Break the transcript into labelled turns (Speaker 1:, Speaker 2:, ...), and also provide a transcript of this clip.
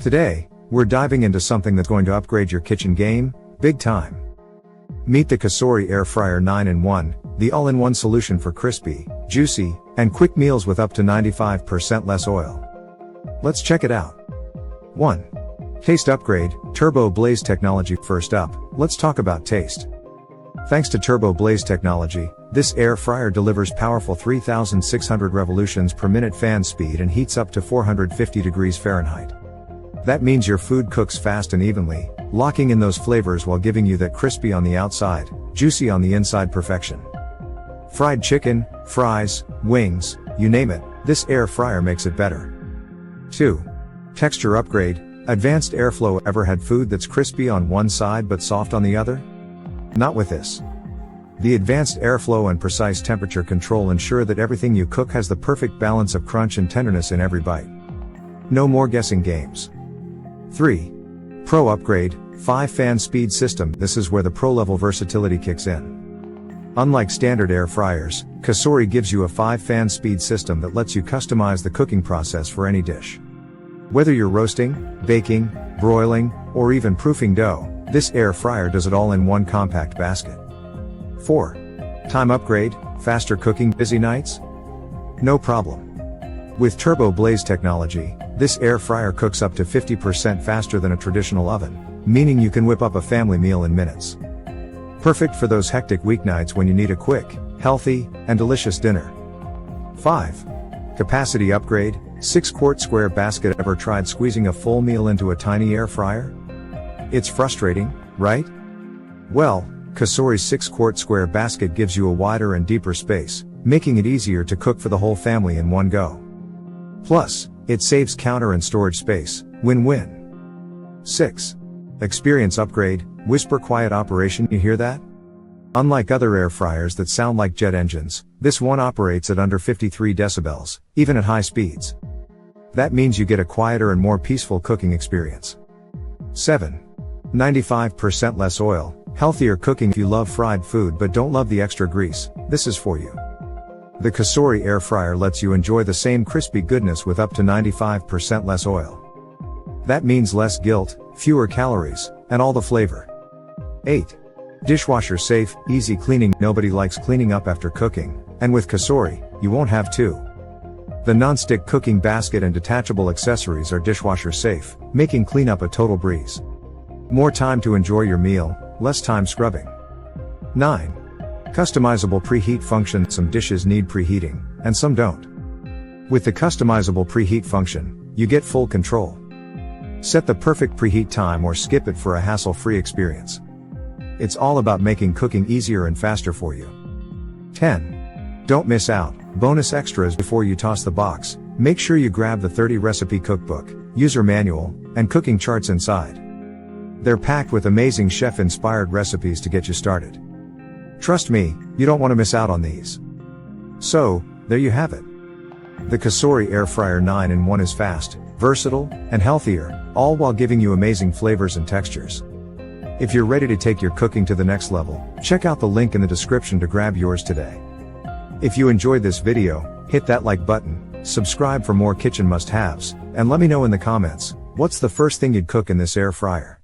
Speaker 1: Today, we're diving into something that's going to upgrade your kitchen game, big time. Meet the COSORI Air Fryer 9-in-1, the all-in-one solution for crispy, juicy, and quick meals with up to 95% less oil. Let's check it out. 1. Taste upgrade, TurboBlaze Technology. First up, let's talk about taste. Thanks to TurboBlaze Technology, this air fryer delivers powerful 3,600 revolutions per minute fan speed and heats up to 450 degrees Fahrenheit. That means your food cooks fast and evenly, locking in those flavors while giving you that crispy on the outside, juicy on the inside perfection. Fried chicken, fries, wings, you name it, this air fryer makes it better. 2. Texture upgrade, advanced airflow. Ever had food that's crispy on one side but soft on the other? Not with this. The advanced airflow and precise temperature control ensure that everything you cook has the perfect balance of crunch and tenderness in every bite. No more guessing games. 3. Pro upgrade, 5-fan speed system. This is where the pro-level versatility kicks in. Unlike standard air fryers, COSORI gives you a 5-fan speed system that lets you customize the cooking process for any dish. Whether you're roasting, baking, broiling, or even proofing dough, this air fryer does it all in one compact basket. 4. Time upgrade, faster cooking. Busy nights? No problem. With TurboBlaze Technology, this air fryer cooks up to 50% faster than a traditional oven, meaning you can whip up a family meal in minutes. Perfect for those hectic weeknights when you need a quick, healthy, and delicious dinner. 5. Capacity upgrade, 6-quart square basket. Ever tried squeezing a full meal into a tiny air fryer? It's frustrating, right? Well, COSORI's 6-quart square basket gives you a wider and deeper space, making it easier to cook for the whole family in one go. Plus, it saves counter and storage space, win-win. 6. Experience upgrade, whisper quiet operation. You hear that? Unlike other air fryers that sound like jet engines, this one operates at under 53 decibels, even at high speeds. That means you get a quieter and more peaceful cooking experience. 7. 95% less oil, healthier cooking. If you love fried food but don't love the extra grease, this is for you. The COSORI air fryer lets you enjoy the same crispy goodness with up to 95% less oil. That means less guilt, fewer calories, and all the flavor. 8. Dishwasher safe, easy cleaning. Nobody likes cleaning up after cooking, and with COSORI, you won't have to. The non-stick cooking basket and detachable accessories are dishwasher safe, making cleanup a total breeze. More time to enjoy your meal, less time scrubbing. 9. Customizable preheat function. Some dishes need preheating, and some don't. With the customizable preheat function, you get full control. Set the perfect preheat time or skip it for a hassle-free experience. It's all about making cooking easier and faster for you. 10. Don't miss out. Bonus extras. Before you toss the box, make sure you grab the 30-recipe cookbook, user manual, and cooking charts inside. They're packed with amazing chef-inspired recipes to get you started. Trust me, you don't want to miss out on these. So, there you have it. The COSORI Air Fryer 9-in-1 is fast, versatile, and healthier, all while giving you amazing flavors and textures. If you're ready to take your cooking to the next level, check out the link in the description to grab yours today. If you enjoyed this video, hit that like button, subscribe for more kitchen must-haves, and let me know in the comments, what's the first thing you'd cook in this air fryer?